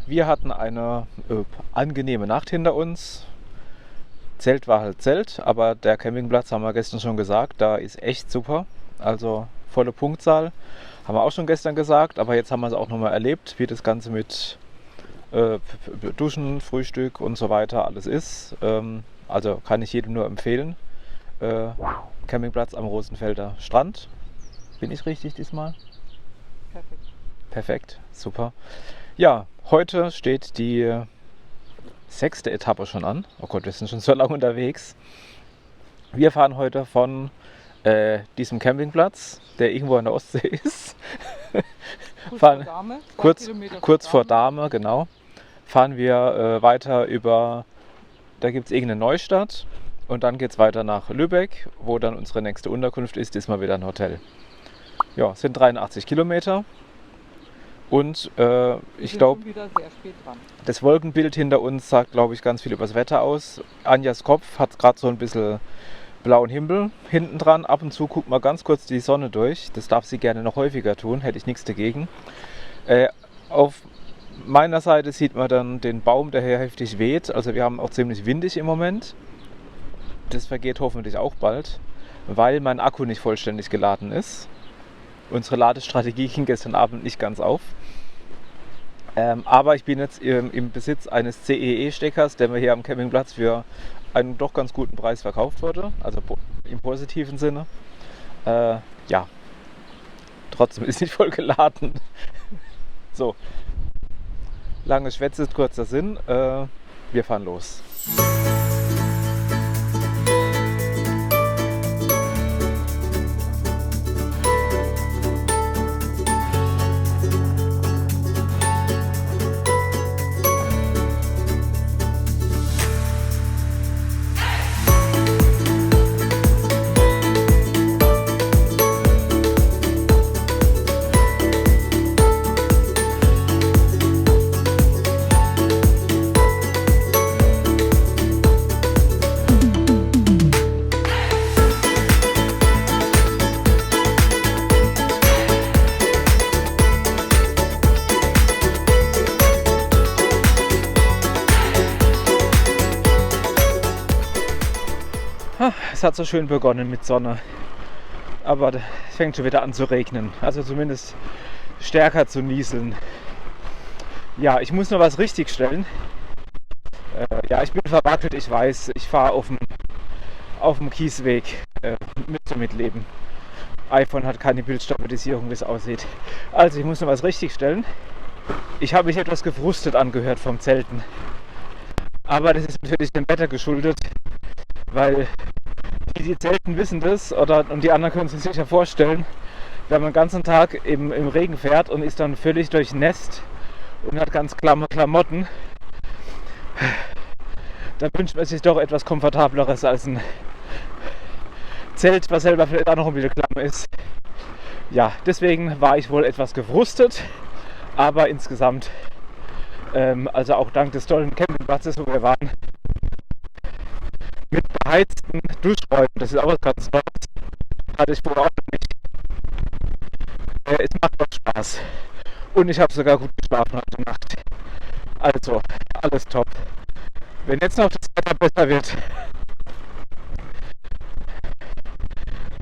Wir hatten eine angenehme Nacht hinter uns. Zelt war halt Zelt, aber der Campingplatz, haben wir gestern schon gesagt, da ist echt super. Also volle Punktzahl, haben wir auch schon gestern gesagt, aber jetzt haben wir es auch nochmal erlebt, wie das Ganze mit Duschen, Frühstück und so weiter alles ist. Also kann ich jedem nur empfehlen. Campingplatz am Rosenfelder Strand. Bin ich richtig diesmal? Perfekt. Perfekt, super. Ja, heute steht die 6. Etappe schon an. Oh Gott, wir sind schon so lange unterwegs. Wir fahren heute von diesem Campingplatz, der irgendwo an der Ostsee ist. Kurz vor Dahme, genau. Fahren wir weiter über, da gibt es irgendeine Neustadt und dann geht es weiter nach Lübeck, wo dann unsere nächste Unterkunft ist, diesmal wieder ein Hotel. Ja, es sind 83 Kilometer und ich glaube, das Wolkenbild hinter uns sagt, glaube ich, ganz viel über das Wetter aus. Anjas Kopf hat gerade so ein bisschen blauen Himmel hinten dran. Ab und zu guckt mal ganz kurz die Sonne durch. Das darf sie gerne noch häufiger tun, hätte ich nichts dagegen. Auf meiner Seite sieht man dann den Baum, der hier heftig weht. Also wir haben auch ziemlich windig im Moment. Das vergeht hoffentlich auch bald, weil mein Akku nicht vollständig geladen ist. Unsere Ladestrategie ging gestern Abend nicht ganz auf. Aber ich bin jetzt im Besitz eines CEE-Steckers, der mir hier am Campingplatz für einen doch ganz guten Preis verkauft wurde. Also im positiven Sinne. Ja, trotzdem ist nicht voll geladen. So, lange Schwätze, kurzer Sinn. Wir fahren los. Es hat so schön begonnen mit Sonne, aber es fängt schon wieder an zu regnen, also zumindest stärker zu nieseln. Ja, ich muss noch was richtigstellen. Ja, ich bin verwackelt, ich weiß, ich fahre auf dem Kiesweg, müsst ihr mitleben. iPhone hat keine Bildstabilisierung, wie es aussieht. Also ich muss noch was richtigstellen. Ich habe mich etwas gefrustet angehört vom Zelten, aber das ist natürlich dem Wetter geschuldet, weil die Zelten wissen das, und die anderen können es sich sicher vorstellen, wenn man den ganzen Tag im Regen fährt und ist dann völlig durchnässt und hat ganz klamme Klamotten, dann wünscht man sich doch etwas komfortableres als ein Zelt, was selber vielleicht auch noch ein bisschen klamm ist. Ja, deswegen war ich wohl etwas gefrustet, aber insgesamt, also auch dank des tollen Campingplatzes, wo wir waren, mit beheizten Duschräumen, das ist auch was ganz Neues, hatte ich vorher auch nicht. Es macht doch Spaß. Und ich habe sogar gut geschlafen heute Nacht. Also, alles top. Wenn jetzt noch das Wetter besser wird,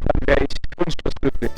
dann wäre ich wunschlos glücklich.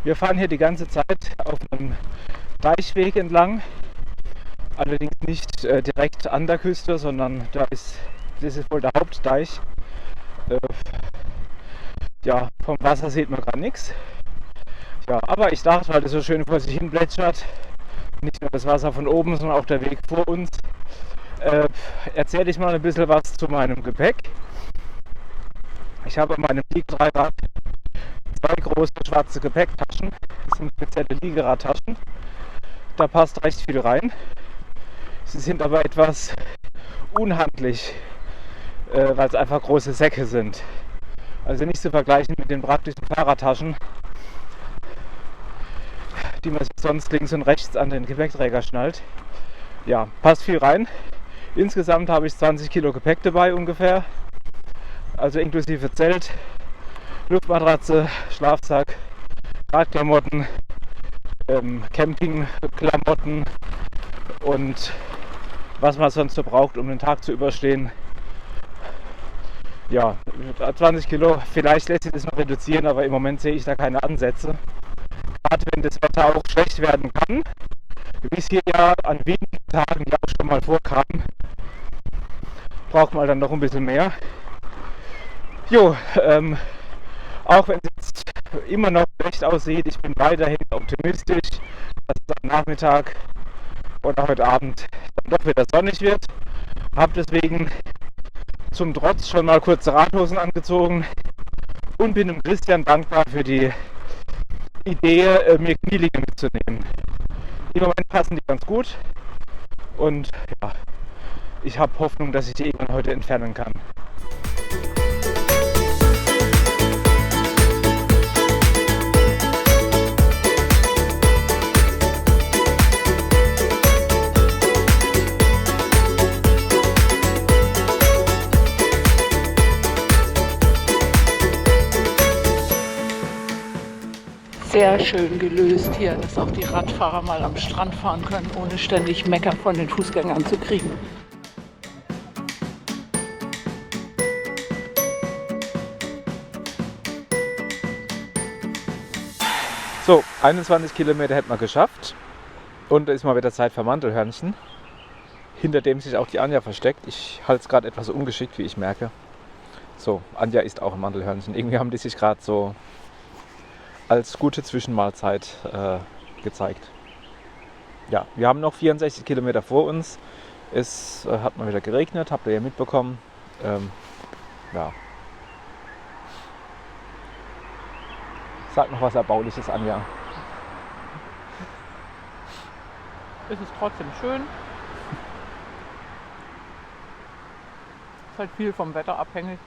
Wir fahren hier die ganze Zeit auf einem Deichweg entlang, allerdings nicht direkt an der Küste, sondern das ist wohl der Hauptdeich. Ja, vom Wasser sieht man gar nichts. Ja, aber ich dachte, weil es so schön vor sich hin plätschert, nicht nur das Wasser von oben, sondern auch der Weg vor uns, erzähle ich mal ein bisschen was zu meinem Gepäck. Ich habe an meinem Liegerad 2 große schwarze Gepäcktaschen. Das sind spezielle Liegeradtaschen. Da passt recht viel rein. Sie sind aber etwas unhandlich, weil es einfach große Säcke sind. Also nicht zu vergleichen mit den praktischen Fahrradtaschen, die man sich sonst links und rechts an den Gepäckträger schnallt. Ja, passt viel rein. Insgesamt habe ich 20 Kilo Gepäck dabei ungefähr. Also inklusive Zelt, Luftmatratze, Schlafsack, Radklamotten, Campingklamotten und was man sonst so braucht, um den Tag zu überstehen. Ja, 20 Kilo, vielleicht lässt sich das noch reduzieren, aber im Moment sehe ich da keine Ansätze. Gerade wenn das Wetter auch schlecht werden kann, wie es hier ja an wenigen Tagen ja auch schon mal vorkam, braucht man dann noch ein bisschen mehr. Jo, auch wenn es jetzt immer noch schlecht aussieht, ich bin weiterhin optimistisch, dass es am Nachmittag oder heute Abend dann doch wieder sonnig wird. Habe deswegen zum Trotz schon mal kurze Radhosen angezogen und bin dem Christian dankbar für die Idee, mir Knielinge mitzunehmen. Im Moment passen die ganz gut und ja, ich habe Hoffnung, dass ich die irgendwann heute entfernen kann. Sehr schön gelöst hier, dass auch die Radfahrer mal am Strand fahren können, ohne ständig Mecker von den Fußgängern zu kriegen. So, 21 Kilometer hätten wir geschafft und da ist mal wieder Zeit für Mandelhörnchen, hinter dem sich auch die Anja versteckt. Ich halte es gerade etwas ungeschickt, wie ich merke. So, Anja isst auch ein Mandelhörnchen. Irgendwie haben die sich gerade so als gute Zwischenmahlzeit gezeigt. Ja, wir haben noch 64 Kilometer vor uns. Es hat mal wieder geregnet, habt ihr ja mitbekommen. Ja. Sag noch was Erbauliches, Anja. Es ist trotzdem schön. Ist halt viel vom Wetter abhängig.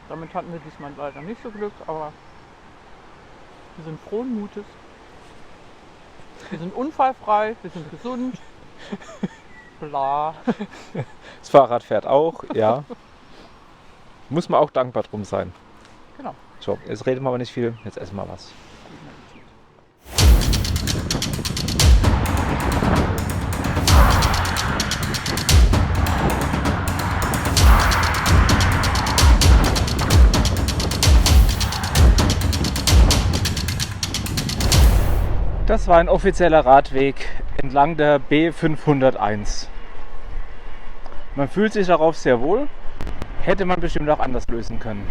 Damit hatten wir diesmal leider nicht so Glück, aber wir sind frohen Mutes. Wir sind unfallfrei, wir sind gesund. Bla. Das Fahrrad fährt auch, ja. Muss man auch dankbar drum sein. Genau. So, jetzt reden wir aber nicht viel, jetzt essen wir was. Das war ein offizieller Radweg entlang der B501. Man fühlt sich darauf sehr wohl, hätte man bestimmt auch anders lösen können.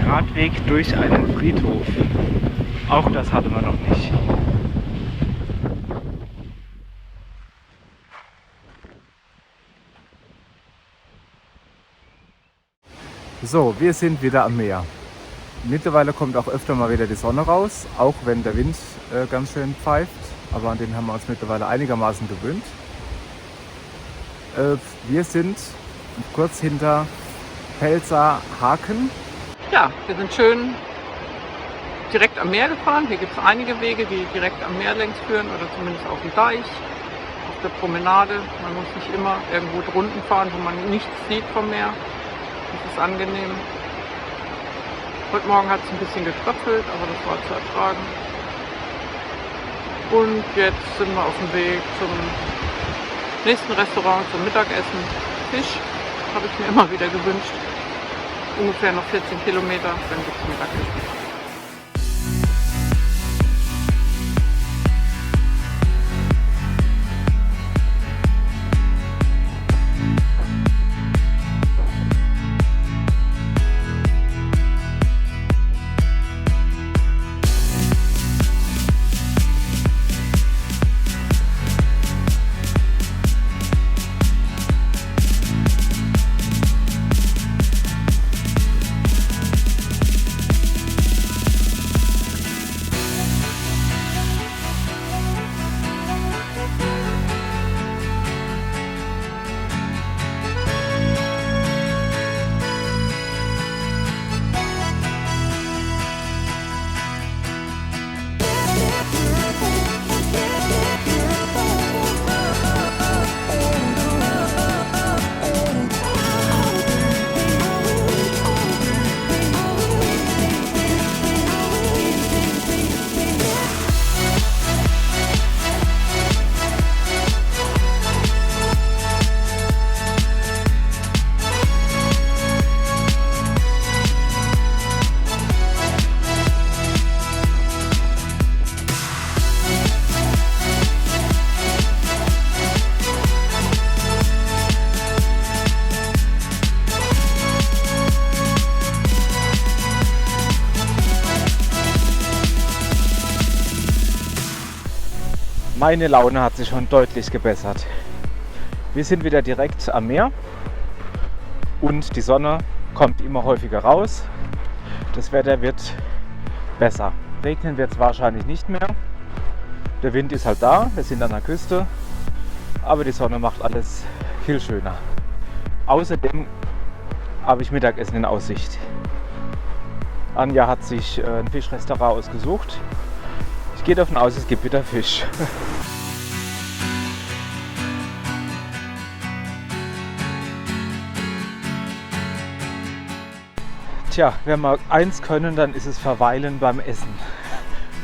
Radweg durch einen Friedhof. Auch das hatten wir noch nicht. So, wir sind wieder am Meer. Mittlerweile kommt auch öfter mal wieder die Sonne raus, auch wenn der Wind ganz schön pfeift. Aber an den haben wir uns mittlerweile einigermaßen gewöhnt. Wir sind kurz hinter Pelzer Haken. Ja, wir sind schön direkt am Meer gefahren. Hier gibt es einige Wege, die direkt am Meer längs führen oder zumindest auf dem Deich, auf der Promenade. Man muss nicht immer irgendwo drunten fahren, wo man nichts sieht vom Meer. Das ist angenehm. Heute Morgen hat es ein bisschen getröpfelt, aber das war zu ertragen. Und jetzt sind wir auf dem Weg zum nächsten Restaurant zum Mittagessen. Fisch habe ich mir immer wieder gewünscht. Ungefähr noch 14 Kilometer, dann gibt es Mittagessen. Meine Laune hat sich schon deutlich gebessert. Wir sind wieder direkt am Meer und die Sonne kommt immer häufiger raus. Das Wetter wird besser. Regnen wird es wahrscheinlich nicht mehr. Der Wind ist halt da, wir sind an der Küste, aber die Sonne macht alles viel schöner. Außerdem habe ich Mittagessen in Aussicht. Anja hat sich ein Fischrestaurant ausgesucht. Ich gehe davon aus, es gibt wieder Fisch. Tja, wenn wir eins können, dann ist es verweilen beim Essen.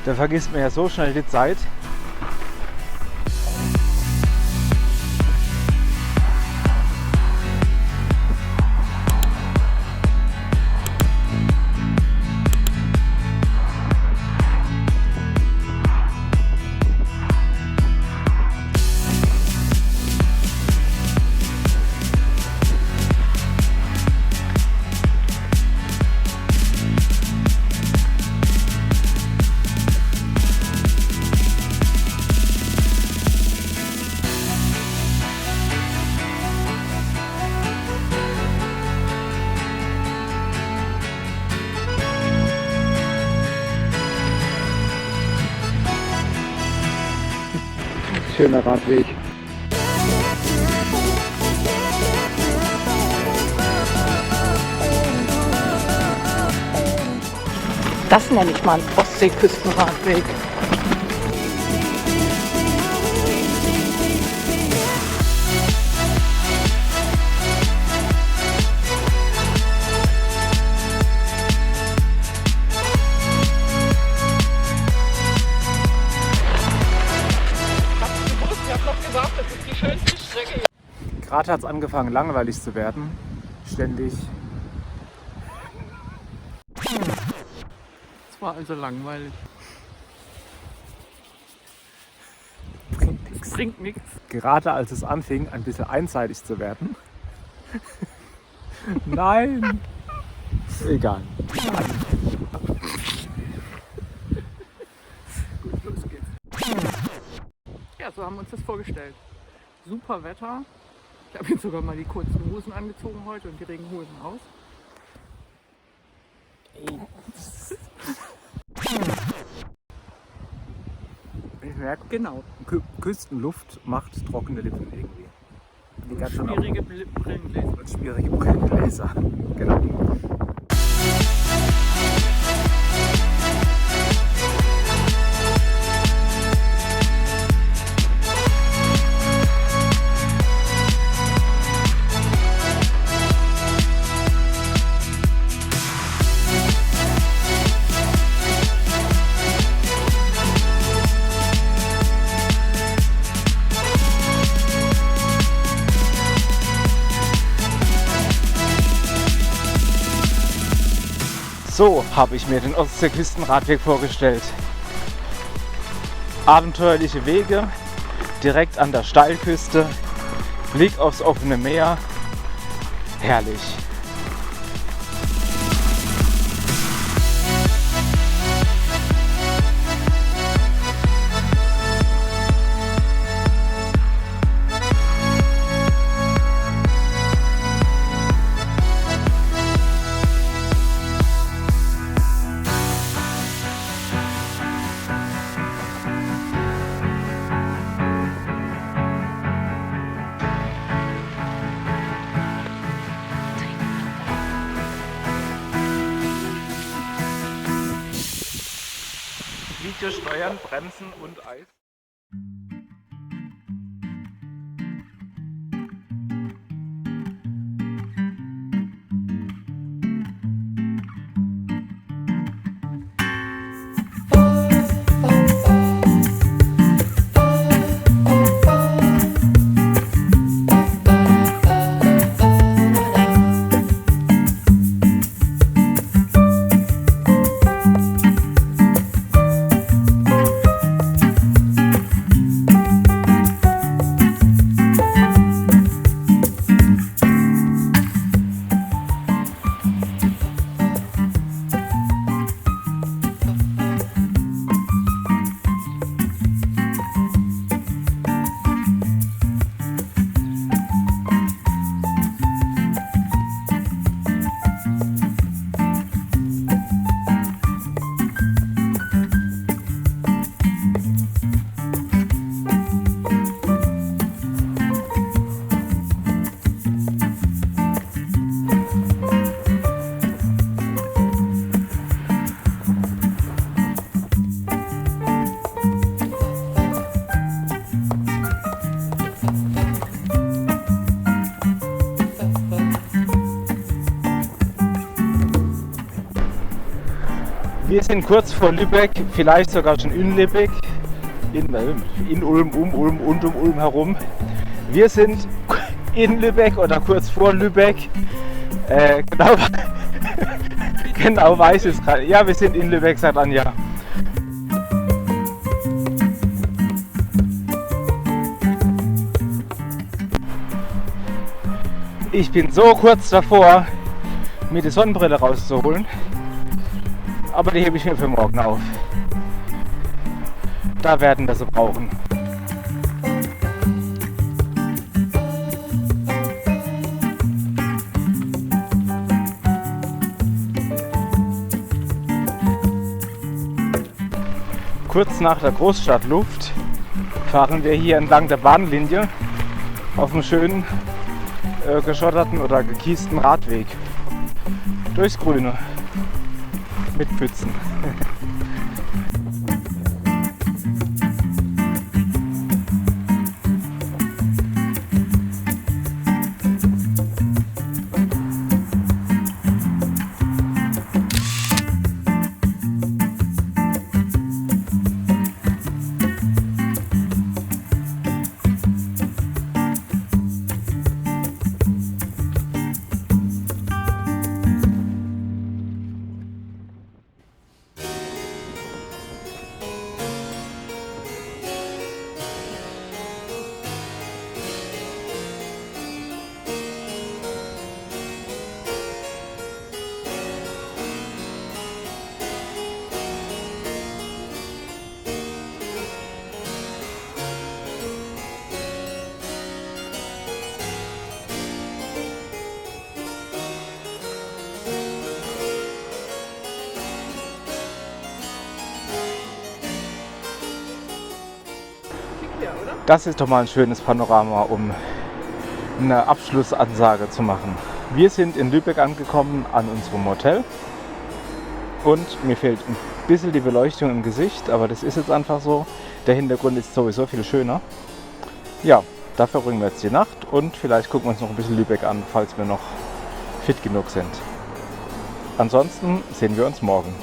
Da vergisst man ja so schnell die Zeit. Schöner Radweg. Das nenne ich mal einen Ostseeküstenradweg. Gerade hat es angefangen langweilig zu werden. Ständig. Es war also langweilig. Bringt nichts. Gerade als es anfing, ein bisschen einseitig zu werden. Nein! Egal. so haben wir uns das vorgestellt. Super Wetter. Ich habe jetzt sogar mal die kurzen Hosen angezogen heute und die Regenhosen aus. Ich merke, Genau. Küstenluft macht trockene Lippen irgendwie. Die ganz schön Schwierige Brillengläser. und schwierige Brillengläser. Genau. So habe ich mir den Ostseeküstenradweg vorgestellt. Abenteuerliche Wege, direkt an der Steilküste, Blick aufs offene Meer. Herrlich. Video steuern, bremsen und Eis. Wir sind kurz vor Lübeck, vielleicht sogar schon in Lübeck, in Ulm, Ulm und um Ulm herum. Wir sind in Lübeck oder kurz vor Lübeck. Genau weiß ich es gerade. Ja, wir sind in Lübeck, sagt Anja. Ich bin so kurz davor, mir die Sonnenbrille rauszuholen. Aber die hebe ich mir für morgen auf. Da werden wir sie brauchen. Kurz nach der Großstadtluft fahren wir hier entlang der Bahnlinie auf einem schönen geschotterten oder gekiesten Radweg durchs Grüne. Mit Pfützen. Das ist doch mal ein schönes Panorama, um eine Abschlussansage zu machen. Wir sind in Lübeck angekommen an unserem Hotel und mir fehlt ein bisschen die Beleuchtung im Gesicht, aber das ist jetzt einfach so. Der Hintergrund ist sowieso viel schöner. Ja, da verbringen wir jetzt die Nacht und vielleicht gucken wir uns noch ein bisschen Lübeck an, falls wir noch fit genug sind. Ansonsten sehen wir uns morgen.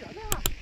Ja,